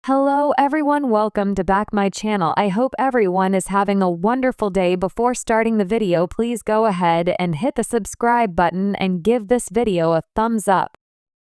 Hello everyone, welcome to back my channel. I hope everyone is having a wonderful day. Before starting the video, please go ahead and hit the subscribe button and give this video a thumbs up.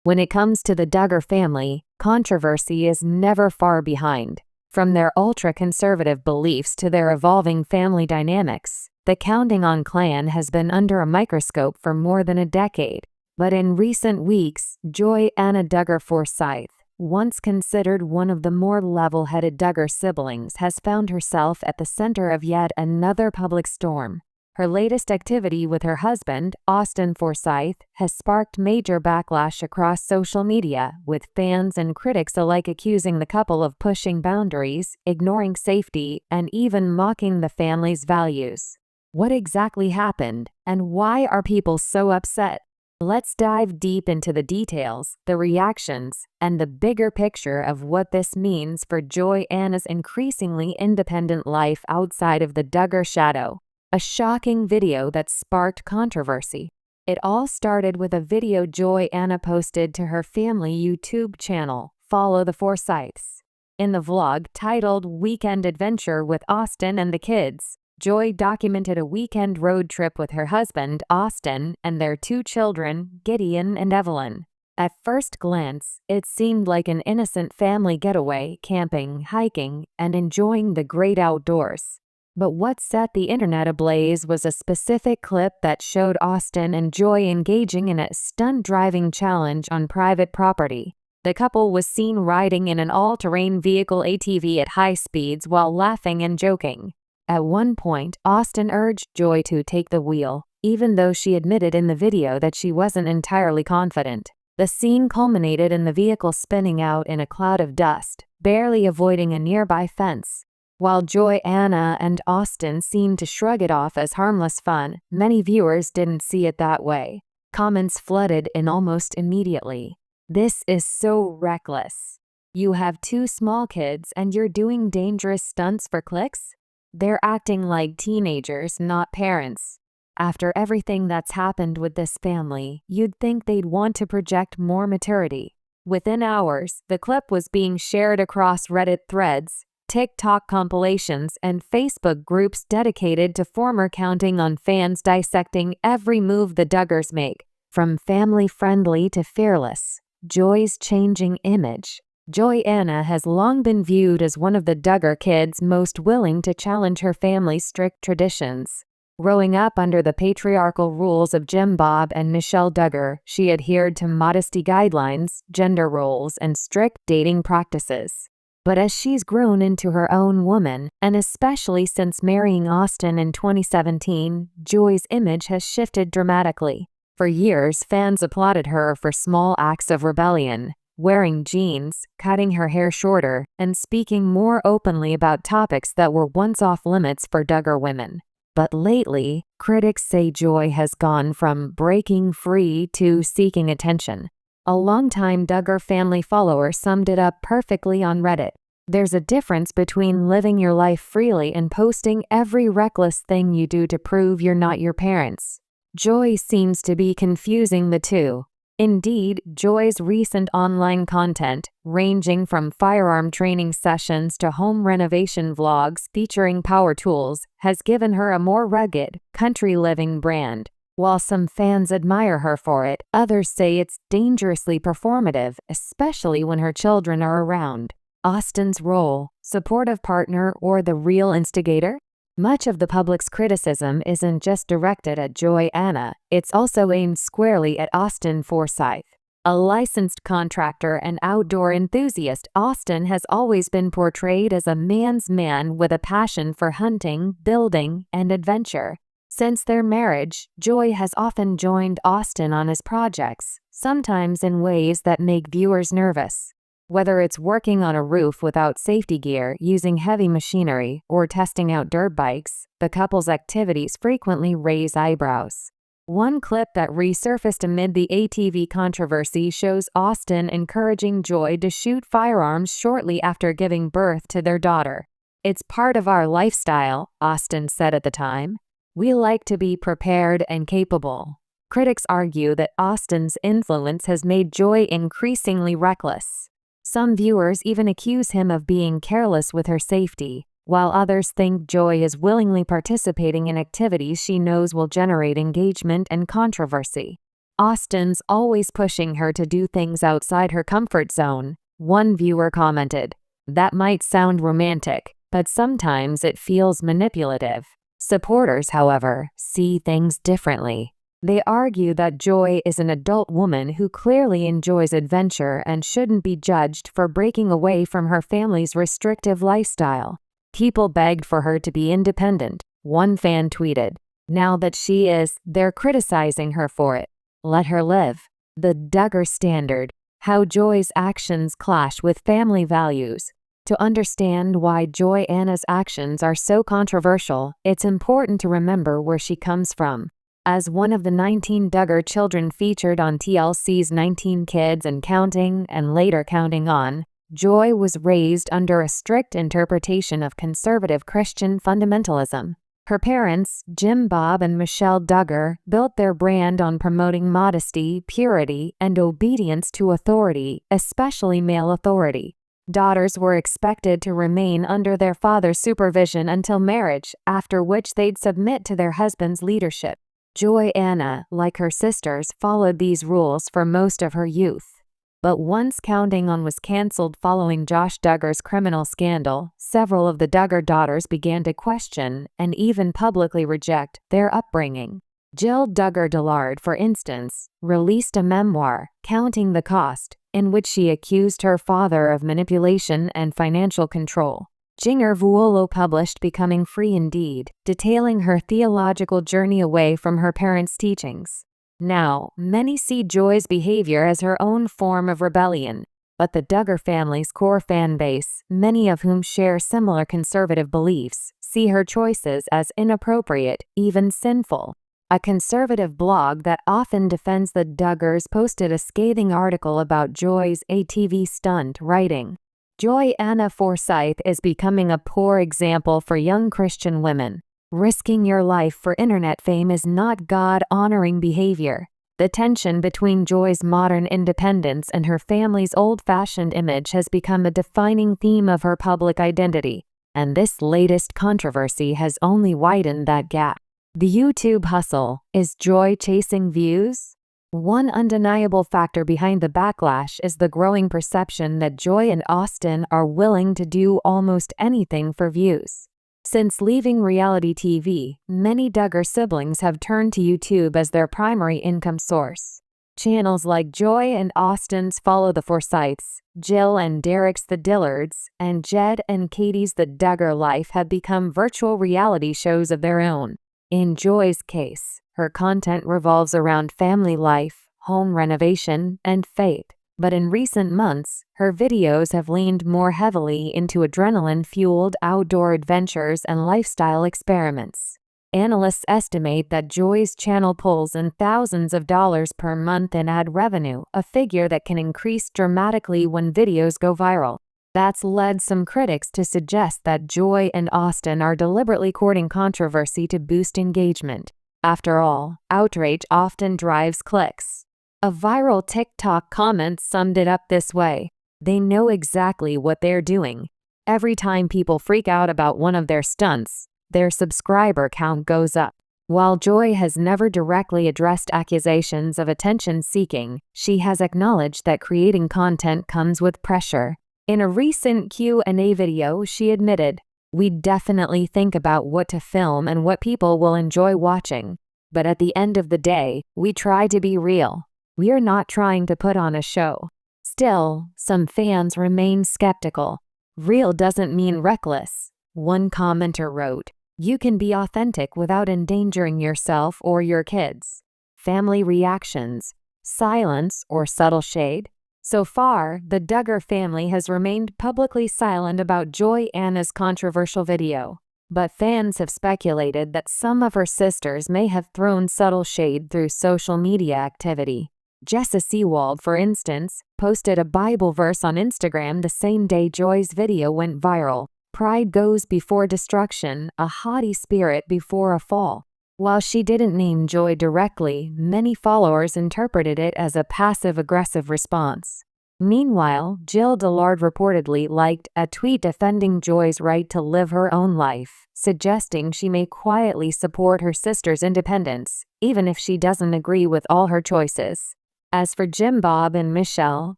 When it comes to the Duggar family, controversy is never far behind. From their ultra-conservative beliefs to their evolving family dynamics, the Counting On clan has been under a microscope for more than a decade. But in recent weeks, Joy Anna Duggar Forsythe, once considered one of the more level-headed Duggar siblings, has found herself at the center of yet another public storm. Her latest activity with her husband, Austin Forsythe, has sparked major backlash across social media, with fans and critics alike accusing the couple of pushing boundaries, ignoring safety, and even mocking the family's values. What exactly happened, and why are people so upset? Let's dive deep into the details, the reactions, and the bigger picture of what this means for Joy Anna's increasingly independent life outside of the Duggar shadow. A shocking video that sparked controversy. It all started with a video Joy Anna posted to her family YouTube channel, Follow the Forsythes. In the vlog titled Weekend Adventure with Austin and the Kids, Joy documented a weekend road trip with her husband, Austin, and their two children, Gideon and Evelyn. At first glance, it seemed like an innocent family getaway, camping, hiking, and enjoying the great outdoors. But what set the internet ablaze was a specific clip that showed Austin and Joy engaging in a stunt-driving challenge on private property. The couple was seen riding in an all-terrain vehicle ATV at high speeds while laughing and joking. At one point, Austin urged Joy to take the wheel, even though she admitted in the video that she wasn't entirely confident. The scene culminated in the vehicle spinning out in a cloud of dust, barely avoiding a nearby fence. While Joy Anna and Austin seemed to shrug it off as harmless fun, many viewers didn't see it that way. Comments flooded in almost immediately. "This is so reckless. You have two small kids and you're doing dangerous stunts for clicks? They're acting like teenagers, not parents. After everything that's happened with this family, you'd think they'd want to project more maturity." Within hours, the clip was being shared across Reddit threads, TikTok compilations, and Facebook groups dedicated to former Counting On fans dissecting every move the Duggars make, from family-friendly to fearless. Joy's changing image. Joy Anna has long been viewed as one of the Duggar kids most willing to challenge her family's strict traditions. Growing up under the patriarchal rules of Jim Bob and Michelle Duggar, she adhered to modesty guidelines, gender roles, and strict dating practices. But as she's grown into her own woman, and especially since marrying Austin in 2017, Joy's image has shifted dramatically. For years, fans applauded her for small acts of rebellion, wearing jeans, cutting her hair shorter, and speaking more openly about topics that were once off limits for Duggar women. But lately, critics say Joy has gone from breaking free to seeking attention. A longtime Duggar family follower summed it up perfectly on Reddit. "There's a difference between living your life freely and posting every reckless thing you do to prove you're not your parents. Joy seems to be confusing the two." Indeed, Joy's recent online content, ranging from firearm training sessions to home renovation vlogs featuring power tools, has given her a more rugged, country-living brand. While some fans admire her for it, others say it's dangerously performative, especially when her children are around. Austin's role, supportive partner, or the real instigator? Much of the public's criticism isn't just directed at Joy Anna, it's also aimed squarely at Austin Forsythe. A licensed contractor and outdoor enthusiast, Austin has always been portrayed as a man's man with a passion for hunting, building, and adventure. Since their marriage, Joy has often joined Austin on his projects, sometimes in ways that make viewers nervous. Whether it's working on a roof without safety gear, using heavy machinery, or testing out dirt bikes, the couple's activities frequently raise eyebrows. One clip that resurfaced amid the ATV controversy shows Austin encouraging Joy to shoot firearms shortly after giving birth to their daughter. "It's part of our lifestyle," Austin said at the time. "We like to be prepared and capable." Critics argue that Austin's influence has made Joy increasingly reckless. Some viewers even accuse him of being careless with her safety, while others think Joy is willingly participating in activities she knows will generate engagement and controversy. Austin's always pushing her to do things outside her comfort zone, one viewer commented. That might sound romantic, but sometimes it feels manipulative. Supporters, however, see things differently. They argue that Joy is an adult woman who clearly enjoys adventure and shouldn't be judged for breaking away from her family's restrictive lifestyle. People begged for her to be independent. One fan tweeted, "Now that she is, they're criticizing her for it. Let her live." The Duggar Standard: How Joy's actions clash with family values. To understand why Joy-Anna's actions are so controversial, it's important to remember where she comes from. As one of the 19 Duggar children featured on TLC's 19 Kids and Counting and later Counting On, Joy was raised under a strict interpretation of conservative Christian fundamentalism. Her parents, Jim Bob and Michelle Duggar, built their brand on promoting modesty, purity, and obedience to authority, especially male authority. Daughters were expected to remain under their father's supervision until marriage, after which they'd submit to their husband's leadership. Joy-Anna, like her sisters, followed these rules for most of her youth. But once Counting On was canceled following Josh Duggar's criminal scandal, several of the Duggar daughters began to question and even publicly reject their upbringing. Jill Duggar-Dillard, for instance, released a memoir, Counting the Cost, in which she accused her father of manipulation and financial control. Jinger Vuolo published Becoming Free Indeed, detailing her theological journey away from her parents' teachings. Now, many see Joy's behavior as her own form of rebellion, but the Duggar family's core fan base, many of whom share similar conservative beliefs, see her choices as inappropriate, even sinful. A conservative blog that often defends the Duggars posted a scathing article about Joy's ATV stunt, writing, "Joy-Anna Forsythe is becoming a poor example for young Christian women. Risking your life for internet fame is not God-honoring behavior." The tension between Joy's modern independence and her family's old-fashioned image has become a defining theme of her public identity, and this latest controversy has only widened that gap. The YouTube hustle: Is Joy chasing views? One undeniable factor behind the backlash is the growing perception that Joy and Austin are willing to do almost anything for views. Since leaving reality TV, many Duggar siblings have turned to YouTube as their primary income source. Channels like Joy and Austin's Follow the Forsythes, Jill and Derek's The Dillards, and Jed and Katie's The Duggar Life have become virtual reality shows of their own. In Joy's case, her content revolves around family life, home renovation, and faith. But in recent months, her videos have leaned more heavily into adrenaline-fueled outdoor adventures and lifestyle experiments. Analysts estimate that Joy's channel pulls in thousands of dollars per month in ad revenue, a figure that can increase dramatically when videos go viral. That's led some critics to suggest that Joy and Austin are deliberately courting controversy to boost engagement. After all, outrage often drives clicks. A viral TikTok comment summed it up this way: "They know exactly what they're doing. Every time people freak out about one of their stunts, their subscriber count goes up." While Joy has never directly addressed accusations of attention-seeking, she has acknowledged that creating content comes with pressure. In a recent Q&A video, she admitted, "We definitely think about what to film and what people will enjoy watching. But at the end of the day, we try to be real. We are not trying to put on a show." Still, some fans remain skeptical. "Real doesn't mean reckless," one commenter wrote. "You can be authentic without endangering yourself or your kids." Family reactions: silence or subtle shade? So far, the Duggar family has remained publicly silent about Joy-Anna's controversial video. But fans have speculated that some of her sisters may have thrown subtle shade through social media activity. Jessa Seawald, for instance, posted a Bible verse on Instagram the same day Joy's video went viral. "Pride goes before destruction, a haughty spirit before a fall." While she didn't name Joy directly, many followers interpreted it as a passive-aggressive response. Meanwhile, Jill Dillard reportedly liked a tweet defending Joy's right to live her own life, suggesting she may quietly support her sister's independence, even if she doesn't agree with all her choices. As for Jim Bob and Michelle,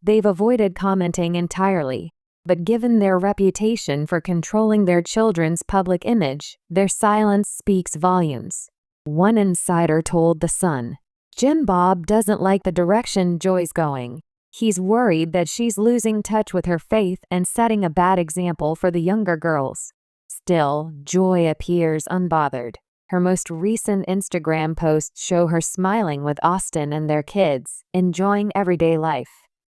they've avoided commenting entirely. But given their reputation for controlling their children's public image, their silence speaks volumes. One insider told The Sun, "Jim Bob doesn't like the direction Joy's going. He's worried that she's losing touch with her faith and setting a bad example for the younger girls." Still, Joy appears unbothered. Her most recent Instagram posts show her smiling with Austin and their kids, enjoying everyday life.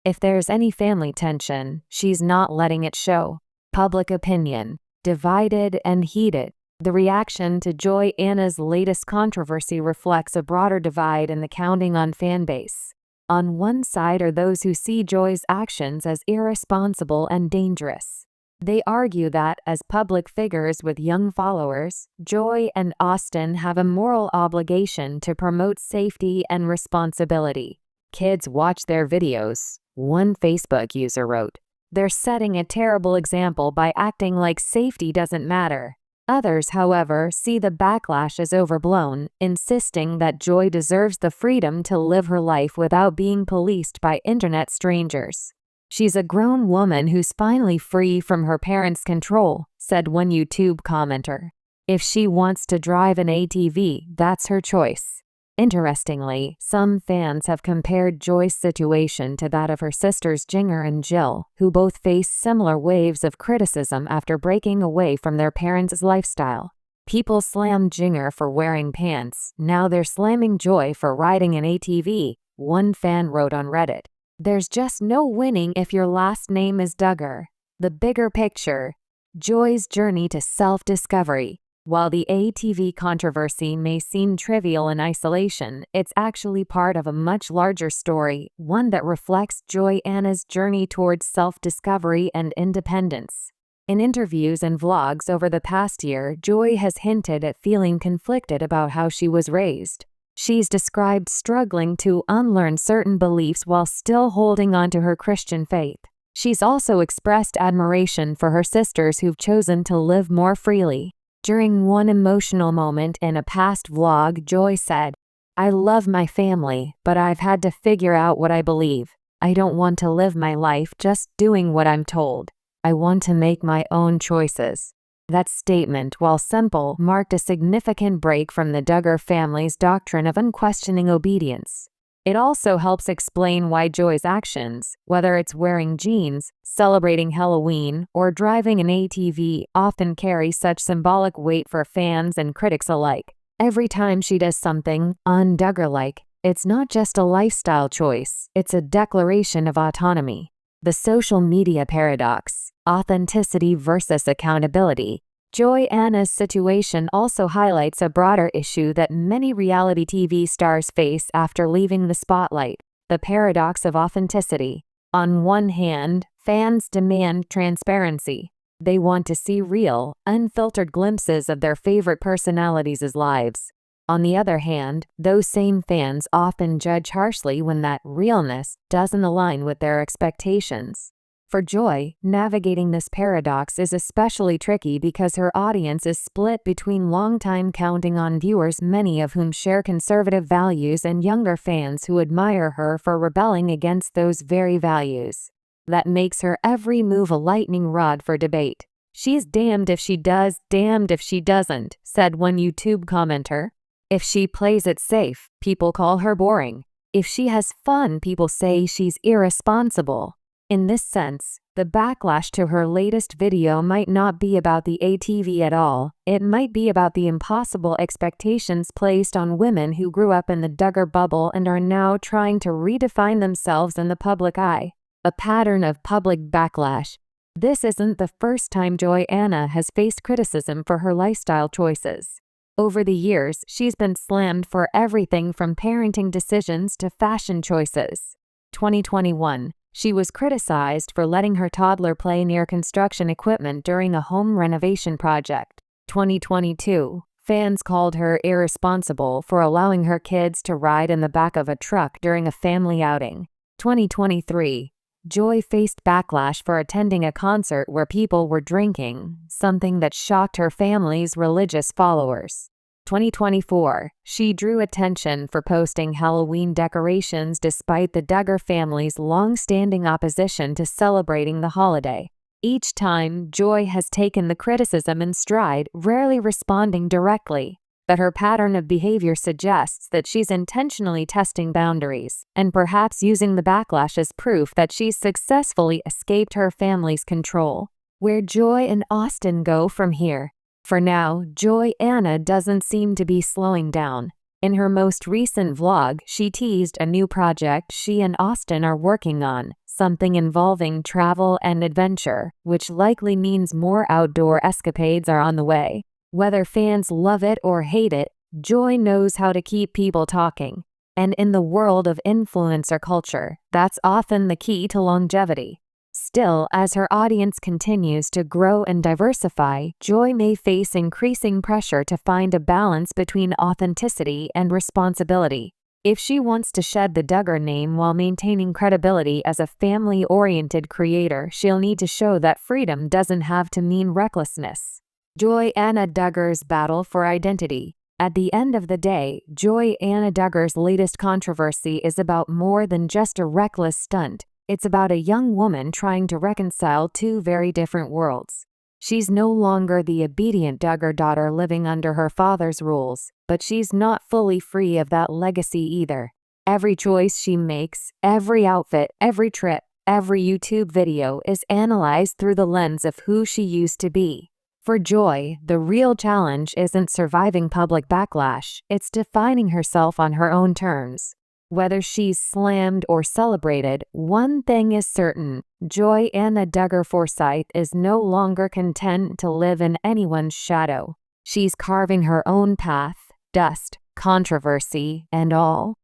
If there's any family tension, she's not letting it show. Public opinion, divided and heated. The reaction to Joy Anna's latest controversy reflects a broader divide in the Counting On fan base. On one side are those who see Joy's actions as irresponsible and dangerous. They argue that, as public figures with young followers, Joy and Austin have a moral obligation to promote safety and responsibility. "Kids watch their videos," one Facebook user wrote. "They're setting a terrible example by acting like safety doesn't matter." Others, however, see the backlash as overblown, insisting that Joy deserves the freedom to live her life without being policed by internet strangers. "She's a grown woman who's finally free from her parents' control," said one YouTube commenter. "If she wants to drive an ATV, that's her choice." Interestingly, some fans have compared Joy's situation to that of her sisters Jinger and Jill, who both face similar waves of criticism after breaking away from their parents' lifestyle. People slammed Jinger for wearing pants, now they're slamming Joy for riding an ATV, one fan wrote on Reddit. "There's just no winning if your last name is Duggar." The bigger picture, Joy's journey to self-discovery. While the ATV controversy may seem trivial in isolation, it's actually part of a much larger story, one that reflects Joy Anna's journey towards self-discovery and independence. In interviews and vlogs over the past year, Joy has hinted at feeling conflicted about how she was raised. She's described struggling to unlearn certain beliefs while still holding on to her Christian faith. She's also expressed admiration for her sisters who've chosen to live more freely. During one emotional moment in a past vlog, Joy said, "I love my family, but I've had to figure out what I believe. I don't want to live my life just doing what I'm told. I want to make my own choices." That statement, while simple, marked a significant break from the Duggar family's doctrine of unquestioning obedience. It also helps explain why Joy's actions, whether it's wearing jeans, celebrating Halloween, or driving an ATV, often carry such symbolic weight for fans and critics alike. Every time she does something un-Duggar-like, it's not just a lifestyle choice, it's a declaration of autonomy. The social media paradox, authenticity versus accountability. Joy Anna's situation also highlights a broader issue that many reality TV stars face after leaving the spotlight: the paradox of authenticity. On one hand, fans demand transparency. They want to see real, unfiltered glimpses of their favorite personalities' lives. On the other hand, those same fans often judge harshly when that realness doesn't align with their expectations. For Joy, navigating this paradox is especially tricky because her audience is split between longtime Counting On viewers, many of whom share conservative values, and younger fans who admire her for rebelling against those very values. That makes her every move a lightning rod for debate. "She's damned if she does, damned if she doesn't," said one YouTube commenter. "If she plays it safe, people call her boring. If she has fun, people say she's irresponsible." In this sense, the backlash to her latest video might not be about the ATV at all. It might be about the impossible expectations placed on women who grew up in the Duggar bubble and are now trying to redefine themselves in the public eye. A pattern of public backlash. This isn't the first time Joy Anna has faced criticism for her lifestyle choices. Over the years, she's been slammed for everything from parenting decisions to fashion choices. 2021. She was criticized for letting her toddler play near construction equipment during a home renovation project. 2022. Fans called her irresponsible for allowing her kids to ride in the back of a truck during a family outing. 2023. Joy faced backlash for attending a concert where people were drinking, something that shocked her family's religious followers. 2024, she drew attention for posting Halloween decorations despite the Duggar family's long-standing opposition to celebrating the holiday. Each time, Joy has taken the criticism in stride, rarely responding directly. But her pattern of behavior suggests that she's intentionally testing boundaries, and perhaps using the backlash as proof that she's successfully escaped her family's control. Where Joy and Austin go from here? For now, Joy Anna doesn't seem to be slowing down. In her most recent vlog, she teased a new project she and Austin are working on, something involving travel and adventure, which likely means more outdoor escapades are on the way. Whether fans love it or hate it, Joy knows how to keep people talking. And in the world of influencer culture, that's often the key to longevity. Still, as her audience continues to grow and diversify, Joy may face increasing pressure to find a balance between authenticity and responsibility. If she wants to shed the Duggar name while maintaining credibility as a family-oriented creator, she'll need to show that freedom doesn't have to mean recklessness. Joy Anna Duggar's battle for identity. At the end of the day, Joy Anna Duggar's latest controversy is about more than just a reckless stunt. It's about a young woman trying to reconcile two very different worlds. She's no longer the obedient Duggar daughter living under her father's rules, but she's not fully free of that legacy either. Every choice she makes, every outfit, every trip, every YouTube video is analyzed through the lens of who she used to be. For Joy, the real challenge isn't surviving public backlash, it's defining herself on her own terms. Whether she's slammed or celebrated, one thing is certain: Joy Anna Duggar Forsythe is no longer content to live in anyone's shadow. She's carving her own path, dust, controversy, and all.